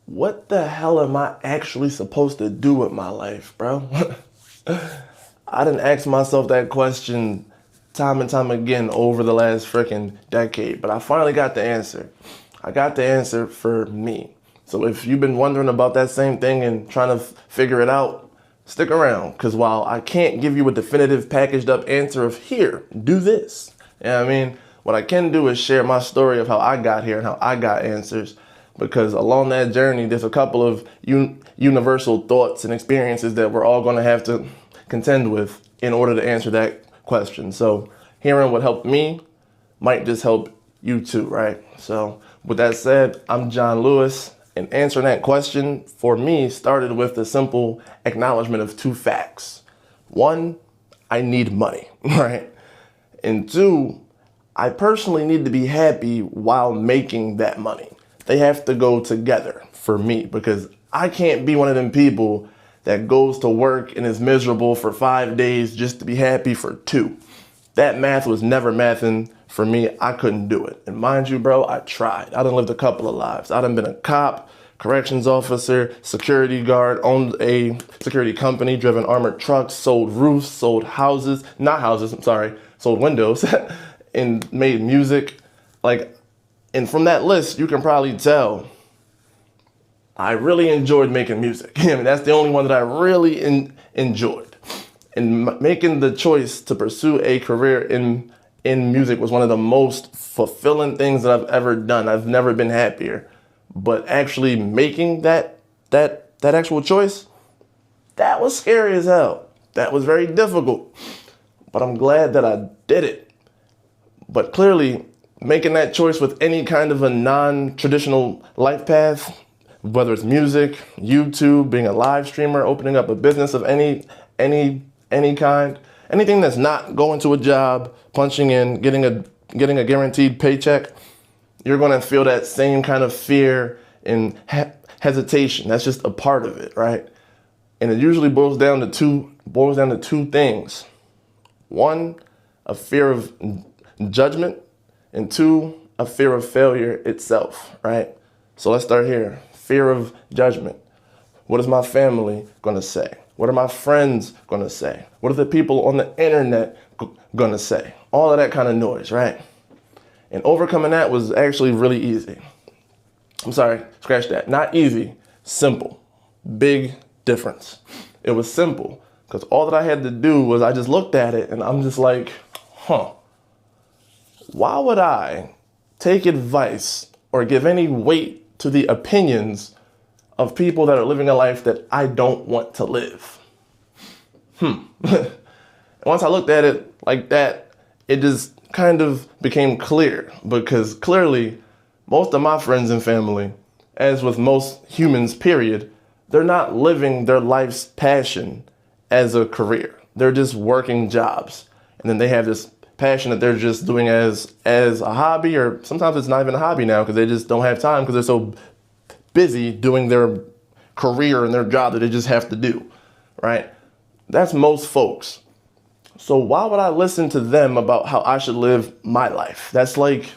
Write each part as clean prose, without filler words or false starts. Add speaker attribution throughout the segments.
Speaker 1: what the hell am I actually supposed to do with my life, bro? I didn't ask myself that question time and time again over the last freaking decade, but I finally got the answer. I got the answer for me. So if you've been wondering about that same thing and trying to figure it out, stick around, because while I can't give you a definitive packaged up answer of here, do this. Yeah, I mean, what I can do is share my story of how I got here and how I got answers, because along that journey, there's a couple of universal thoughts and experiences that we're all going to have to contend with in order to answer that question. So hearing what helped me might just help you too, right? So with that said, I'm John Lewis, and answering that question for me started with the simple acknowledgement of two facts. One, I need money, right? And two, I personally need to be happy while making that money. They have to go together for me, because I can't be one of them people that goes to work and is miserable for 5 days just to be happy for 2. That math was never mathing for me. I couldn't do it. And mind you, bro, I tried. I done lived a couple of lives. I done been a cop, corrections officer, security guard, owned a security company, driven armored trucks, sold roofs, sold houses, not houses, I'm sorry, sold windows, and made music. And from that list, you can probably tell I really enjoyed making music. I mean, that's the only one that I really enjoyed. And making the choice to pursue a career in music was one of the most fulfilling things that I've ever done. I've never been happier. But actually making that actual choice, that was scary as hell. That was very difficult. But I'm glad that I did it. But clearly, making that choice with any kind of a non-traditional life path, whether it's music, YouTube, being a live streamer, opening up a business of any kind, anything that's not going to a job, punching in, getting a guaranteed paycheck, you're going to feel that same kind of fear and hesitation. That's just a part of it, right? And it usually boils down to two things. One, a fear of judgment, and two, a fear of failure itself, right? So let's start here. Fear of judgment. What is my family going to say? What are my friends going to say? What are the people on the internet going to say? All of that kind of noise, right? And overcoming that was actually really easy. I'm sorry, scratch that. Not easy, simple. Big difference. It was simple because all that I had to do was I just looked at it and I'm just like, why would I take advice or give any weight to the opinions of people that are living a life that I don't want to live? And once I looked at it like that, it just kind of became clear, because clearly most of my friends and family, as with most humans, period, they're not living their life's passion as a career. They're just working jobs. And then they have this passion that they're just doing as a hobby, or sometimes it's not even a hobby now because they just don't have time because they're so busy doing their career and their job that they just have to do, right? That's most folks. So why would I listen to them about how I should live my life? That's like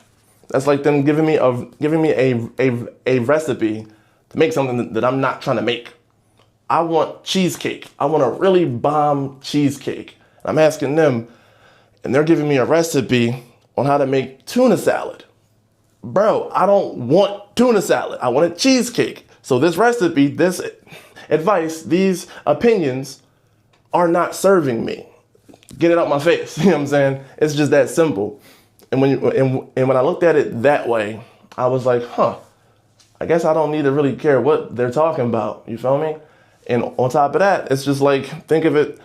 Speaker 1: them giving me a recipe to make something that I'm not trying to make. I want cheesecake. I want a really bomb cheesecake. I'm asking them, and they're giving me a recipe on how to make tuna salad. Bro, I don't want tuna salad. I want a cheesecake. So this recipe, this advice, these opinions are not serving me. Get it out my face. You know what I'm saying? It's just that simple. And when I looked at it that way, I was like, I guess I don't need to really care what they're talking about. You feel me? And on top of that, it's just like, think of it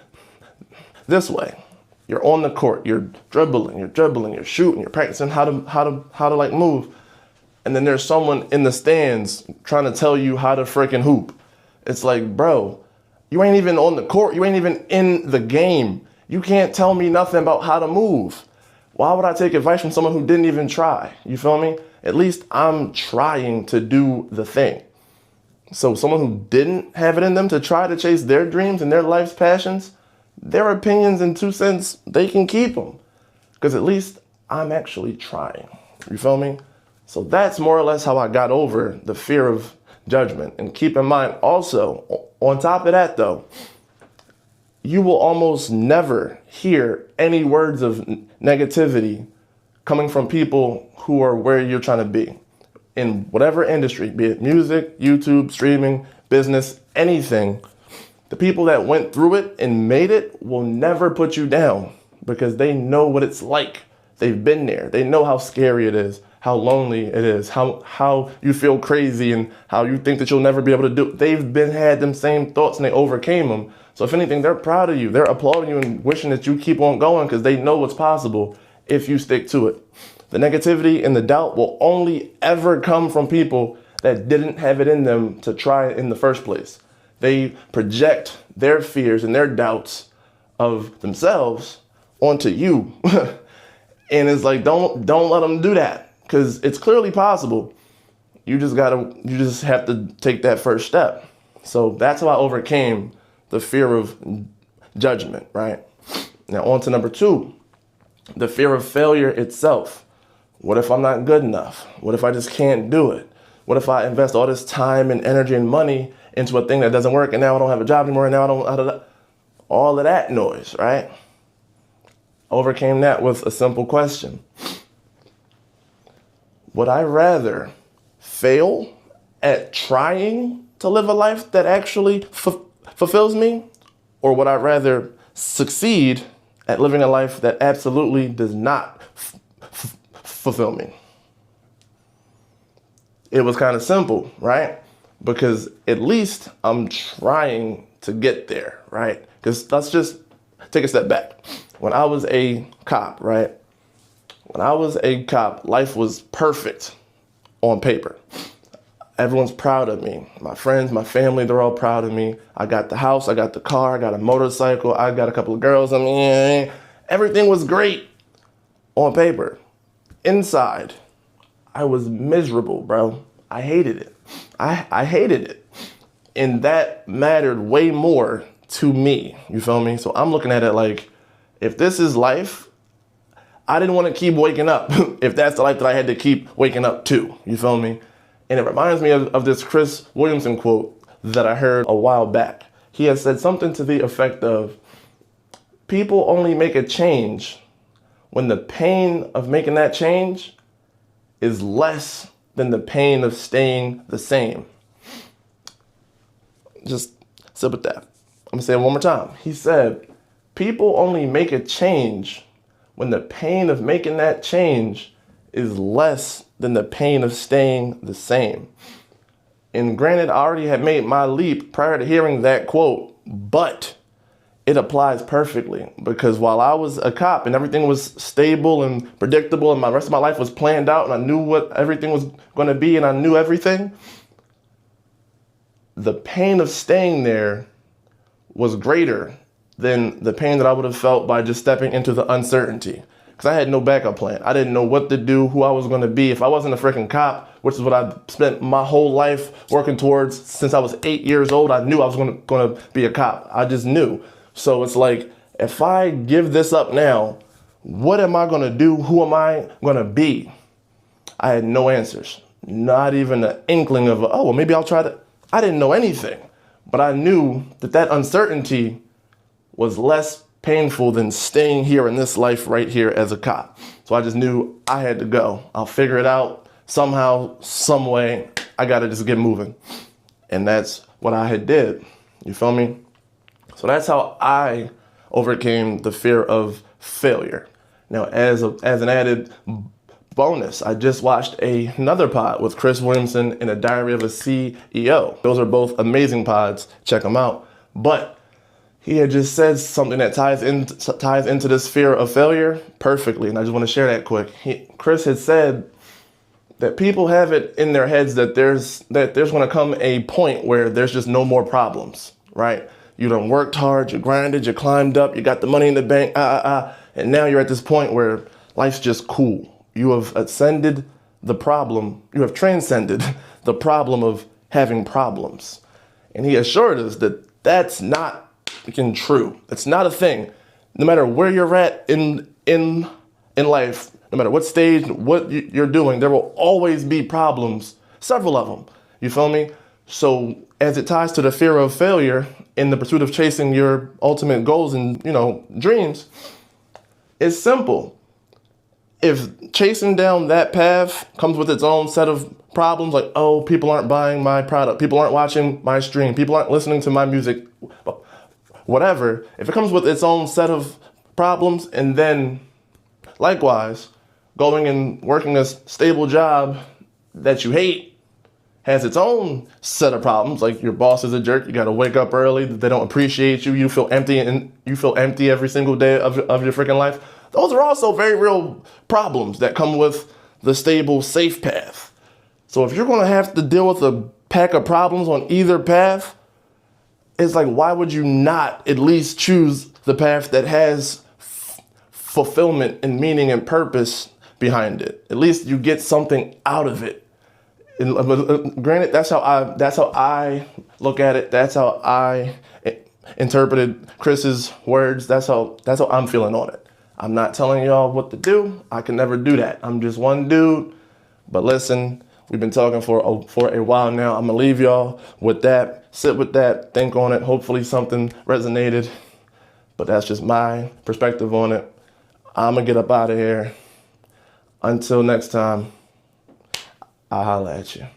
Speaker 1: this way. You're on the court, you're dribbling, you're shooting, you're practicing how to like move. And then there's someone in the stands trying to tell you how to freaking hoop. It's like, bro, you ain't even on the court. You ain't even in the game. You can't tell me nothing about how to move. Why would I take advice from someone who didn't even try? You feel me? At least I'm trying to do the thing. So someone who didn't have it in them to try to chase their dreams and their life's passions, their opinions and 2 cents, they can keep them. Because at least I'm actually trying. You feel me? So that's more or less how I got over the fear of judgment. And keep in mind also, on top of that though, you will almost never hear any words of negativity coming from people who are where you're trying to be. In whatever industry, be it music, YouTube, streaming, business, anything, the people that went through it and made it will never put you down because they know what it's like. They've been there. They know how scary it is, how lonely it is, how you feel crazy and how you think that you'll never be able to do it. They've had them same thoughts and they overcame them. So if anything, they're proud of you. They're applauding you and wishing that you keep on going because they know what's possible if you stick to it. The negativity and the doubt will only ever come from people that didn't have it in them to try it in the first place. They project their fears and their doubts of themselves onto you. And it's like, don't let them do that because it's clearly possible. You just have to take that first step. So that's how I overcame the fear of judgment, right? Now on to number 2, the fear of failure itself. What if I'm not good enough? What if I just can't do it? What if I invest all this time and energy and money into a thing that doesn't work and now I don't have a job anymore and now I don't, all of that noise, right? Overcame that with a simple question. Would I rather fail at trying to live a life that actually fulfills me? Or would I rather succeed at living a life that absolutely does not fulfill me? It was kind of simple, right? Because at least I'm trying to get there, right? Because let's just take a step back. When I was a cop, right? When I was a cop, life was perfect on paper. Everyone's proud of me. My friends, my family, they're all proud of me. I got the house, I got the car, I got a motorcycle, I got a couple of girls. I mean, everything was great on paper. Inside, I was miserable, bro. I hated it. I hated it. And that mattered way more to me. You feel me? So I'm looking at it like, if this is life, I didn't want to keep waking up if that's the life that I had to keep waking up to. You feel me? And it reminds me of this Chris Williamson quote that I heard a while back. He had said something to the effect of, people only make a change when the pain of making that change is less than the pain of staying the same. Just sit with that. I'm gonna say it one more time. He said, people only make a change when the pain of making that change is less than the pain of staying the same. And granted, I already had made my leap prior to hearing that quote, but it applies perfectly because while I was a cop and everything was stable and predictable and the rest of my life was planned out and I knew what everything was going to be and I knew everything, the pain of staying there was greater than the pain that I would have felt by just stepping into the uncertainty. Because I had no backup plan. I didn't know what to do, who I was going to be. If I wasn't a freaking cop, which is what I spent my whole life working towards since I was 8 years old, I knew I was going to be a cop. I just knew. So it's like, if I give this up now, what am I going to do? Who am I going to be? I had no answers. Not even an inkling of, oh, well, maybe I'll try to. I didn't know anything. But I knew that uncertainty was less painful than staying here in this life right here as a cop. So I just knew I had to go. I'll figure it out somehow, some way. I got to just get moving. And that's what I had did. You feel me? So that's how I overcame the fear of failure. Now, as an added bonus, I just watched another pod with Chris Williamson in A Diary of a CEO. Those are both amazing pods. Check them out. But he had just said something that ties into this fear of failure perfectly, and I just want to share that quick. Chris had said that people have it in their heads that there's going to come a point where there's just no more problems, right? You done worked hard, you grinded, you climbed up, you got the money in the bank, and now you're at this point where life's just cool. You have transcended the problem of having problems. And he assured us that that's not true. It's not a thing. No matter where you're at in life, no matter what stage, what you're doing, there will always be problems, several of them. You feel me? So as it ties to the fear of failure in the pursuit of chasing your ultimate goals and, dreams, it's simple. If chasing down that path comes with its own set of problems, like, oh, people aren't buying my product, people aren't watching my stream, people aren't listening to my music, whatever, if it comes with its own set of problems, and then likewise, going and working a stable job that you hate has its own set of problems, like your boss is a jerk, you gotta wake up early, they don't appreciate you, you feel empty, and you feel empty every single day of your freaking life. Those are also very real problems that come with the stable, safe path. So if you're gonna have to deal with a pack of problems on either path, it's like, why would you not at least choose the path that has fulfillment and meaning and purpose behind it? At least you get something out of it. And, granted, that's how I look at it. That's how I interpreted Chris's words. That's how I'm feeling on it. I'm not telling y'all what to do. I can never do that. I'm just one dude. But listen, we've been talking for a while now. I'm gonna leave y'all with that. Sit with that. Think on it. Hopefully something resonated. But that's just my perspective on it. I'm gonna get up out of here. Until next time, I'll holla at you.